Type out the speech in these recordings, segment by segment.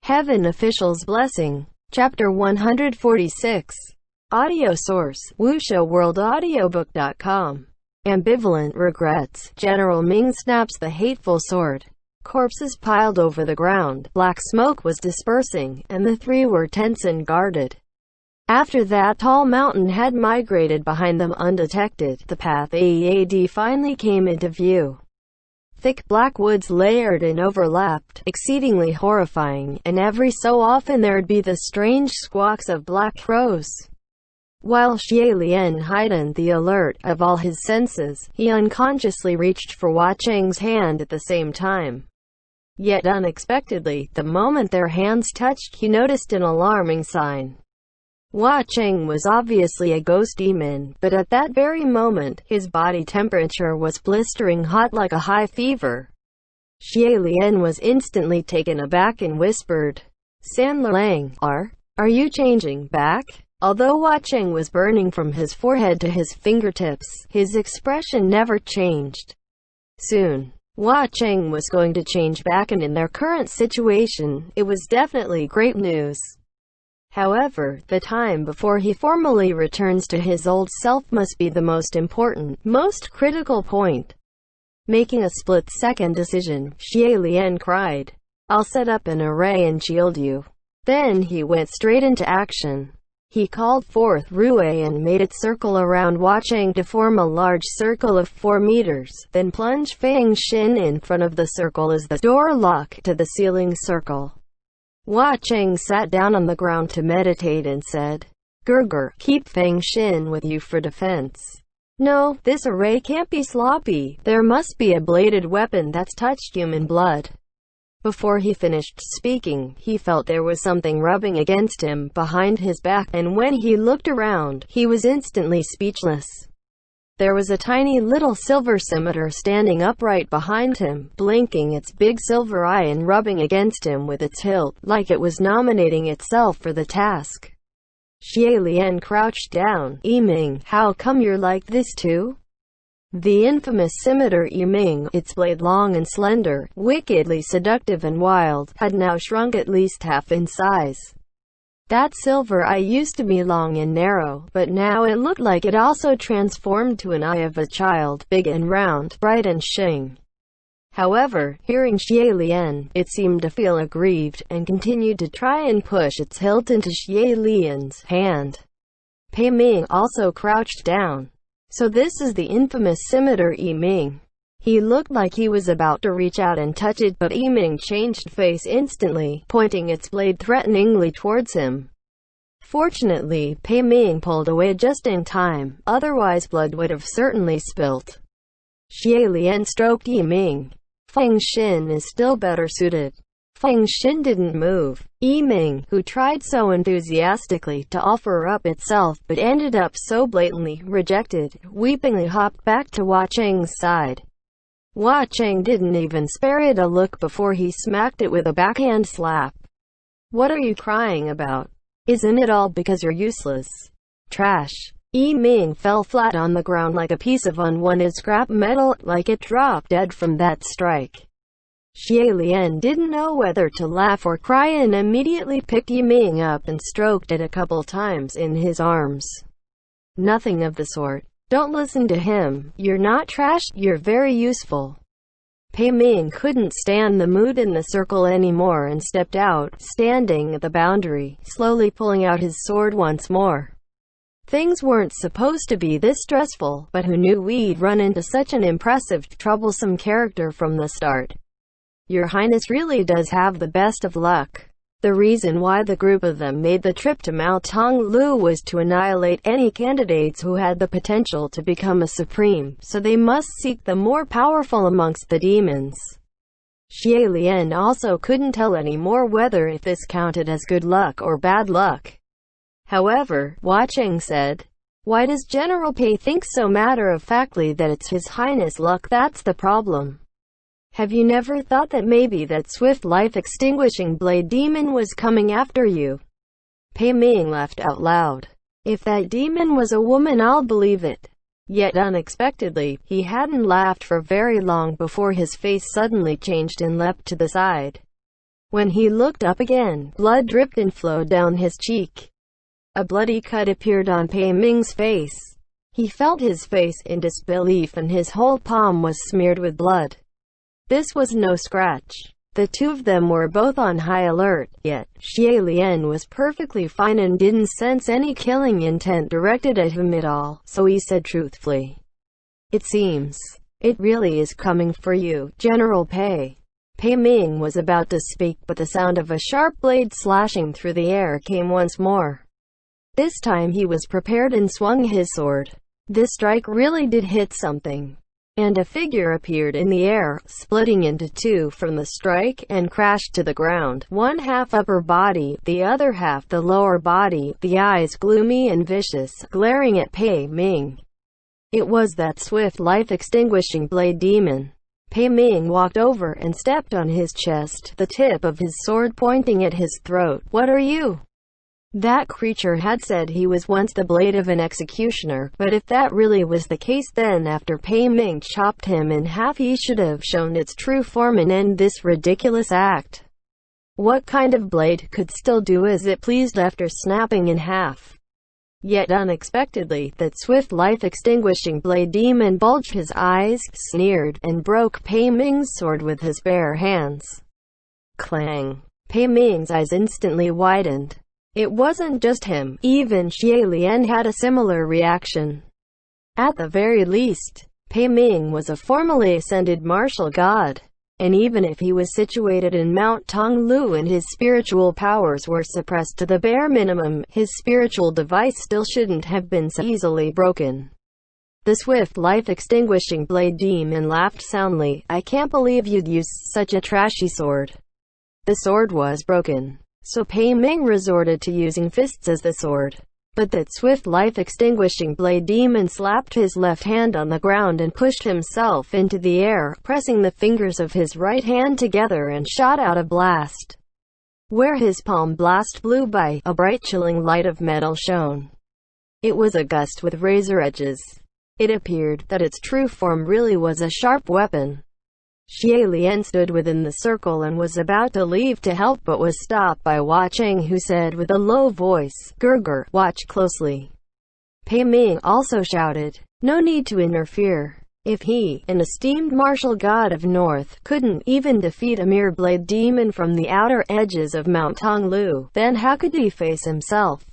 Heaven Official's Blessing. Chapter 146. Audio source: WuXiaWorldAudiobook.com. Ambivalent regrets. General Ming snaps the hateful sword. Corpses piled over the ground. Black smoke was dispersing, and the three were tense and guarded. After that tall mountain had migrated behind them undetected, the path AEAD finally came into view. Thick black woods layered and overlapped, exceedingly horrifying, and every so often there'd be the strange squawks of black crows. While Xie Lian heightened the alert of all his senses, he unconsciously reached for Hua Cheng's hand at the same time. Yet unexpectedly, the moment their hands touched, he noticed an alarming sign. Hua Cheng was obviously a ghost demon, but at that very moment, his body temperature was blistering hot like a high fever. Xie Lian was instantly taken aback and whispered, "San Lang, are you changing back?" Although Hua Cheng was burning from his forehead to his fingertips, his expression never changed. Soon, Hua Cheng was going to change back, and in their current situation, it was definitely great news. However, the time before he formally returns to his old self must be the most important, most critical point. Making a split-second decision, Xie Lian cried, "I'll set up an array and shield you." Then he went straight into action. He called forth Rue and made it circle around Hua Cheng to form a large circle of 4 meters, then plunged Feng Xin in front of the circle as the door locked to the ceiling circle. Hua Cheng sat down on the ground to meditate and said, "Gerger, keep Feng Xin with you for defense. No, this array can't be sloppy. There must be a bladed weapon that's touched human blood." Before he finished speaking, he felt there was something rubbing against him behind his back, and when he looked around, he was instantly speechless. There was a tiny little silver scimitar standing upright behind him, blinking its big silver eye and rubbing against him with its hilt, like it was nominating itself for the task. Xie Lian crouched down. "Yiming, how come you're like this too?" The infamous scimitar Yiming, its blade long and slender, wickedly seductive and wild, had now shrunk at least half in size. That silver eye used to be long and narrow, but now it looked like it also transformed to an eye of a child, big and round, bright and shining. However, hearing Xie Lian, it seemed to feel aggrieved, and continued to try and push its hilt into Xie Lian's hand. Pei Ming also crouched down. "So this is the infamous scimitar Yiming." He looked like he was about to reach out and touch it, but Yiming changed face instantly, pointing its blade threateningly towards him. Fortunately, Pei Ming pulled away just in time, otherwise blood would have certainly spilt. Xie Lian stroked Yiming. "Feng Xin is still better suited." Feng Xin didn't move. Yiming, who tried so enthusiastically to offer up itself but ended up so blatantly rejected, weepingly hopped back to Hua Cheng's side. Hua Cheng didn't even spare it a look before he smacked it with a backhand slap. "What are you crying about? Isn't it all because you're useless? Trash." Yiming fell flat on the ground like a piece of unwanted scrap metal, like it dropped dead from that strike. Xie Lian didn't know whether to laugh or cry and immediately picked Yiming up and stroked it a couple times in his arms. "Nothing of the sort. Don't listen to him. You're not trash, you're very useful." Pei Ming couldn't stand the mood in the circle anymore and stepped out, standing at the boundary, slowly pulling out his sword once more. Things weren't supposed to be this stressful, but who knew we'd run into such an impressive, troublesome character from the start. "Your Highness really does have the best of luck." The reason why the group of them made the trip to Mount Tonglu was to annihilate any candidates who had the potential to become a supreme, so they must seek the more powerful amongst the demons. Xie Lian also couldn't tell anymore whether if this counted as good luck or bad luck. However, Hua Cheng said, "Why does General Pei think so matter-of-factly that it's His Highness' luck that's the problem? Have you never thought that maybe that swift life-extinguishing blade demon was coming after you?" Pei Ming laughed out loud. "If that demon was a woman, I'll believe it." Yet unexpectedly, he hadn't laughed for very long before his face suddenly changed and leapt to the side. When he looked up again, blood dripped and flowed down his cheek. A bloody cut appeared on Pei Ming's face. He felt his face in disbelief, and his whole palm was smeared with blood. This was no scratch. The two of them were both on high alert, yet Xie Lian was perfectly fine and didn't sense any killing intent directed at him at all, so he said truthfully, "It seems it really is coming for you, General Pei." Pei Ming was about to speak, but the sound of a sharp blade slashing through the air came once more. This time he was prepared and swung his sword. This strike really did hit something, and a figure appeared in the air, splitting into two from the strike, and crashed to the ground, one half upper body, the other half the lower body, the eyes gloomy and vicious, glaring at Pei Ming. It was that swift, life-extinguishing blade demon. Pei Ming walked over and stepped on his chest, the tip of his sword pointing at his throat. "What are you?" That creature had said he was once the blade of an executioner, but if that really was the case, then after Pei Ming chopped him in half, he should have shown its true form and end this ridiculous act. What kind of blade could still do as it pleased after snapping in half? Yet unexpectedly, that swift, life-extinguishing blade demon bulged his eyes, sneered, and broke Pei Ming's sword with his bare hands. Clang! Pei Ming's eyes instantly widened. It wasn't just him, even Xie Lian had a similar reaction. At the very least, Pei Ming was a formally ascended martial god, and even if he was situated in Mount Tonglu and his spiritual powers were suppressed to the bare minimum, his spiritual device still shouldn't have been so easily broken. The swift, life-extinguishing blade demon laughed soundly. "I can't believe you'd use such a trashy sword." The sword was broken, so Pei Ming resorted to using fists as the sword. But that swift, life-extinguishing blade demon slapped his left hand on the ground and pushed himself into the air, pressing the fingers of his right hand together, and shot out a blast. Where his palm blast flew by, a bright chilling light of metal shone. It was a gust with razor edges. It appeared that its true form really was a sharp weapon. Xie Lian stood within the circle and was about to leave to help, but was stopped by Hua Cheng, who said with a low voice, "Gerger, watch closely." Pei Ming also shouted, "No need to interfere. If he, an esteemed martial god of North, couldn't even defeat a mere blade demon from the outer edges of Mount Tonglu, then how could he face himself?"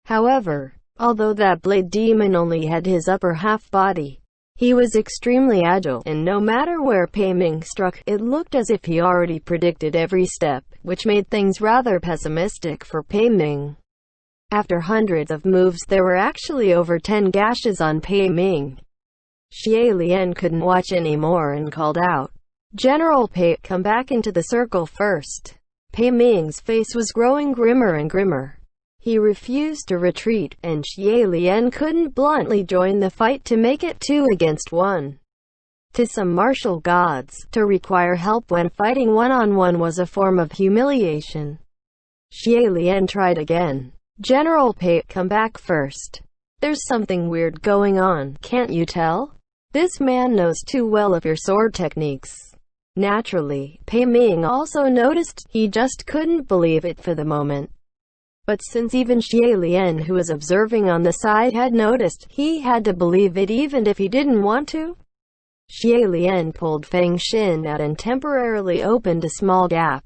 However, although that blade demon only had his upper half body, he was extremely agile, and no matter where Pei Ming struck, it looked as if he already predicted every step, which made things rather pessimistic for Pei Ming. After hundreds of moves, there were actually over 10 gashes on Pei Ming. Xie Lian couldn't watch anymore and called out, "General Pei, come back into the circle first." Pei Ming's face was growing grimmer and grimmer. He refused to retreat, and Xie Lian couldn't bluntly join the fight to make it 2 against 1. To some martial gods, to require help when fighting one-on-one was a form of humiliation. Xie Lian tried again. "General Pei, come back first. There's something weird going on, can't you tell? This man knows too well of your sword techniques." Naturally, Pei Ming also noticed. He just couldn't believe it for the moment. But since even Xie Lian, who was observing on the side, had noticed, he had to believe it even if he didn't want to. Xie Lian pulled Feng Xin out and temporarily opened a small gap.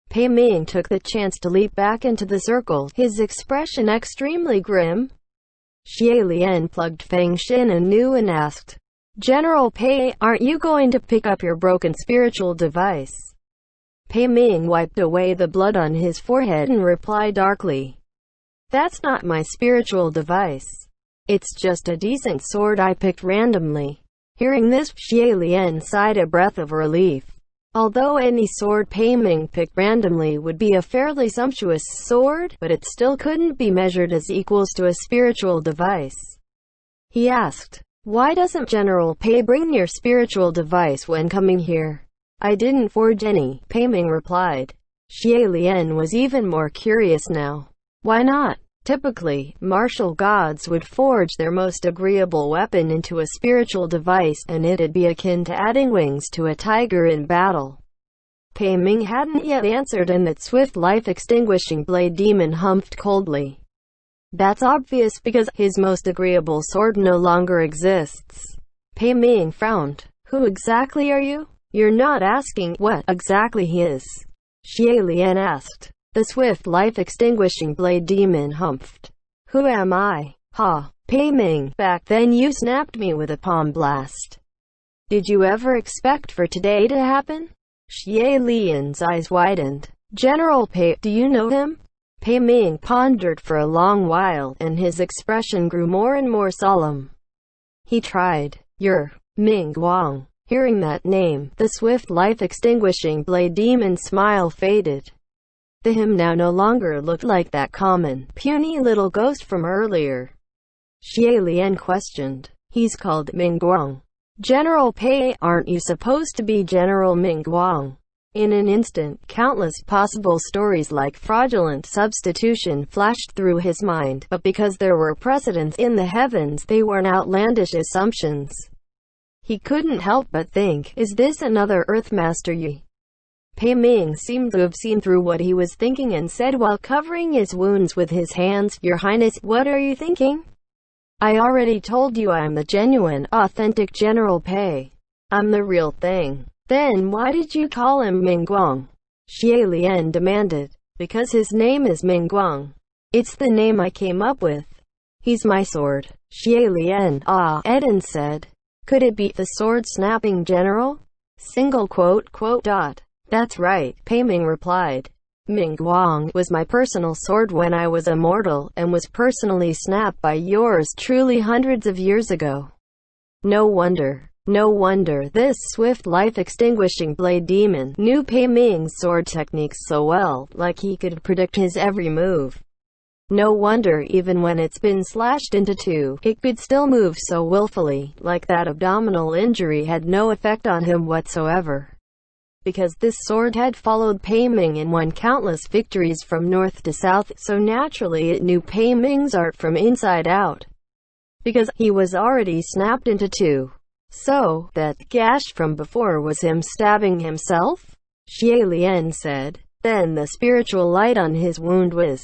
Pei Ming took the chance to leap back into the circle, his expression extremely grim. Xie Lian plugged Feng Xin anew and asked, "General Pei, aren't you going to pick up your broken spiritual device?" Pei Ming wiped away the blood on his forehead and replied darkly, "That's not my spiritual device. It's just a decent sword I picked randomly." Hearing this, Xie Lian sighed a breath of relief. Although any sword Pei Ming picked randomly would be a fairly sumptuous sword, but it still couldn't be measured as equals to a spiritual device. He asked, "Why doesn't General Pei bring your spiritual device when coming here?" "I didn't forge any," Pei Ming replied. Xie Lian was even more curious now. Why not? Typically, martial gods would forge their most agreeable weapon into a spiritual device, and it'd be akin to adding wings to a tiger in battle. Pei Ming hadn't yet answered, and that swift life-extinguishing blade demon humphed coldly. That's obvious because his most agreeable sword no longer exists. Pei Ming frowned. Who exactly are you? You're not asking what exactly he is, Xie Lian asked. The swift life-extinguishing blade demon humphed. Who am I? Ha! Pei Ming, back then you snapped me with a palm blast. Did you ever expect for today to happen? Xie Lian's eyes widened. General Pei, do you know him? Pei Ming pondered for a long while, and his expression grew more and more solemn. He tried. You're Ming Guang. Hearing that name, the swift life-extinguishing blade demon's smile faded. The him now no longer looked like that common, puny little ghost from earlier. Xie Lian questioned. He's called Ming Guang. General Pei, aren't you supposed to be General Ming Guang? In an instant, countless possible stories like fraudulent substitution flashed through his mind, but because there were precedents in the heavens, they weren't outlandish assumptions. He couldn't help but think, is this another Earthmaster Yi? Pei Ming seemed to have seen through what he was thinking and said while covering his wounds with his hands, Your Highness, what are you thinking? I already told you I'm the genuine, authentic General Pei. I'm the real thing. Then why did you call him Ming Guang? Xie Lian demanded. Because his name is Ming Guang. It's the name I came up with. He's my sword. Xie Lian, Eden said. Could it be the sword-snapping general? Single quote, quote dot. That's right, Pei Ming replied. Ming Guang was my personal sword when I was immortal, and was personally snapped by yours truly hundreds of years ago. No wonder this swift life-extinguishing blade demon knew Pei Ming's sword techniques so well, like he could predict his every move. No wonder even when it's been slashed into two, it could still move so willfully, like that abdominal injury had no effect on him whatsoever. Because this sword had followed Pei Ming and won countless victories from north to south, so naturally it knew Pei Ming's art from inside out. Because he was already snapped into two. So, that gash from before was him stabbing himself? Xie Lian said. Then the spiritual light on his wound was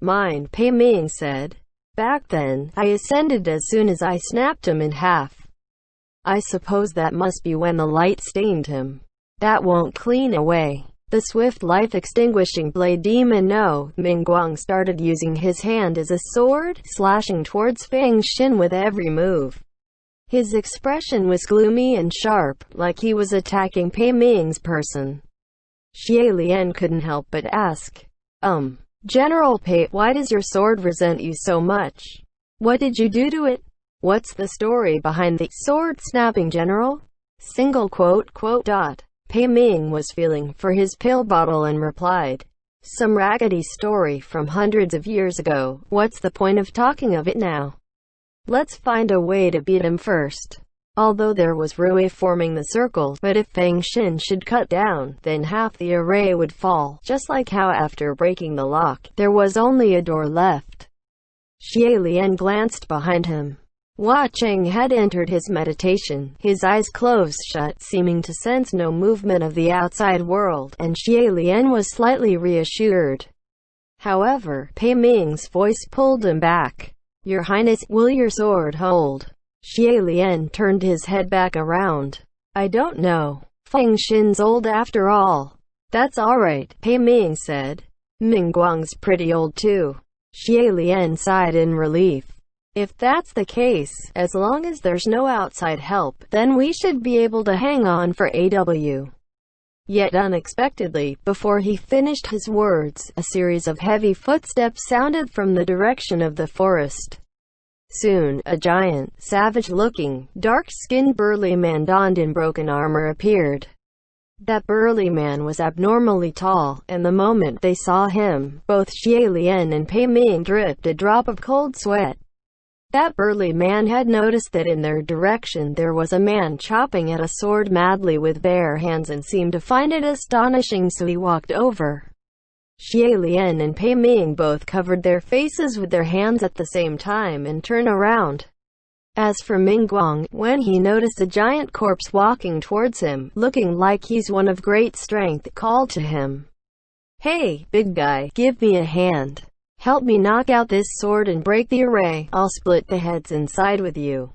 mine, Pei Ming said. Back then, I ascended as soon as I snapped him in half. I suppose that must be when the light stained him. That won't clean away the swift life-extinguishing blade demon. No, Ming Guang started using his hand as a sword, slashing towards Feng Xin with every move. His expression was gloomy and sharp, like he was attacking Pei Ming's person. Xie Lian couldn't help but ask, General Pei, why does your sword resent you so much? What did you do to it? What's the story behind the sword-snapping general? Single quote, quote dot. Pei Ming was feeling for his pill bottle and replied, some raggedy story from hundreds of years ago. What's the point of talking of it now? Let's find a way to beat him first. Although there was Rui forming the circle, but if Feng Xin should cut down, then half the array would fall, just like how after breaking the lock, there was only a door left. Xie Lian glanced behind him. Hua Cheng had entered his meditation, his eyes closed shut, seeming to sense no movement of the outside world, and Xie Lian was slightly reassured. However, Pei Ming's voice pulled him back. Your Highness, will your sword hold? Xie Lian turned his head back around. I don't know. Feng Xin's old after all. That's alright, Pei Ming said. Ming Guang's pretty old too. Xie Lian sighed in relief. If that's the case, as long as there's no outside help, then we should be able to hang on for AW. Yet unexpectedly, before he finished his words, a series of heavy footsteps sounded from the direction of the forest. Soon, a giant, savage-looking, dark-skinned burly man donned in broken armor appeared. That burly man was abnormally tall, and the moment they saw him, both Xie Lian and Pei Ming dripped a drop of cold sweat. That burly man had noticed that in their direction there was a man chopping at a sword madly with bare hands and seemed to find it astonishing, so he walked over. Xie Lian and Pei Ming both covered their faces with their hands at the same time and turned around. As for Ming Guang, when he noticed a giant corpse walking towards him, looking like he's one of great strength, called to him, "Hey, big guy, give me a hand. Help me knock out this sword and break the array. I'll split the heads inside with you."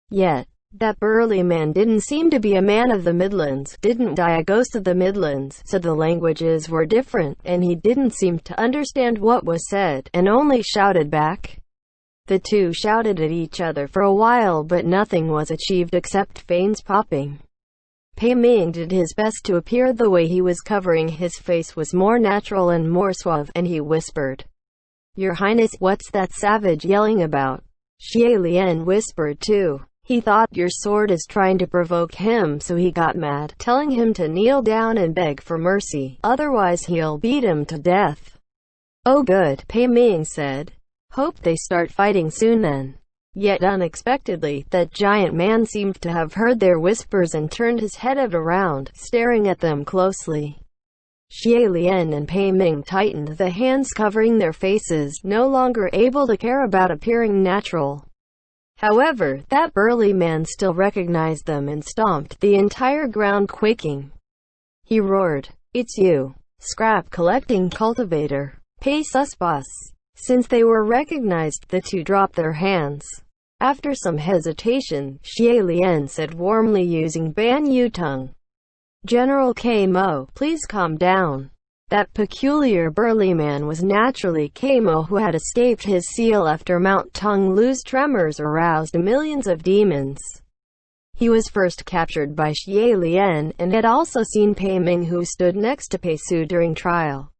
Yet, that burly man didn't seem to be a man of the Midlands, didn't die a ghost of the Midlands, so the languages were different, and he didn't seem to understand what was said, and only shouted back. The two shouted at each other for a while, but nothing was achieved except veins popping. Pei Ming did his best to appear the way he was covering his face was more natural and more suave, and he whispered, "Your Highness, what's that savage yelling about?" Xie Lian whispered too. He thought your sword is trying to provoke him, so he got mad, telling him to kneel down and beg for mercy, otherwise he'll beat him to death. "Oh good," Pei Ming said. "Hope they start fighting soon then." Yet unexpectedly, that giant man seemed to have heard their whispers and turned his head around, staring at them closely. Xie Lian and Pei Ming tightened the hands covering their faces, no longer able to care about appearing natural. However, that burly man still recognized them and stomped the entire ground, quaking. He roared, "It's you, scrap collecting cultivator, Pei Sus Boss." Since they were recognized, the two dropped their hands. After some hesitation, Xie Lian said warmly using Ban Yu tongue, "General K. Mo, please calm down." That peculiar burly man was naturally K. Mo, who had escaped his seal after Mount Tung Lu's tremors aroused millions of demons. He was first captured by Xie Lian, and had also seen Pei Ming, who stood next to Pei Su during trial.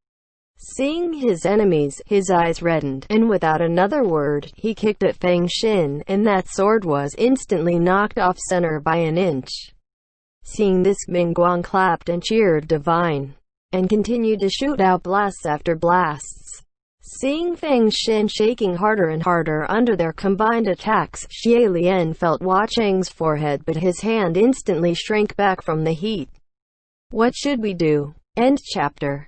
Seeing his enemies, his eyes reddened, and without another word, he kicked at Feng Xin, and that sword was instantly knocked off center by an inch. Seeing this, Ming Guang clapped and cheered divine, and continued to shoot out blasts after blasts. Seeing Feng Xin shaking harder and harder under their combined attacks, Xie Lian felt Hua Cheng's forehead, but his hand instantly shrank back from the heat. What should we do? End chapter.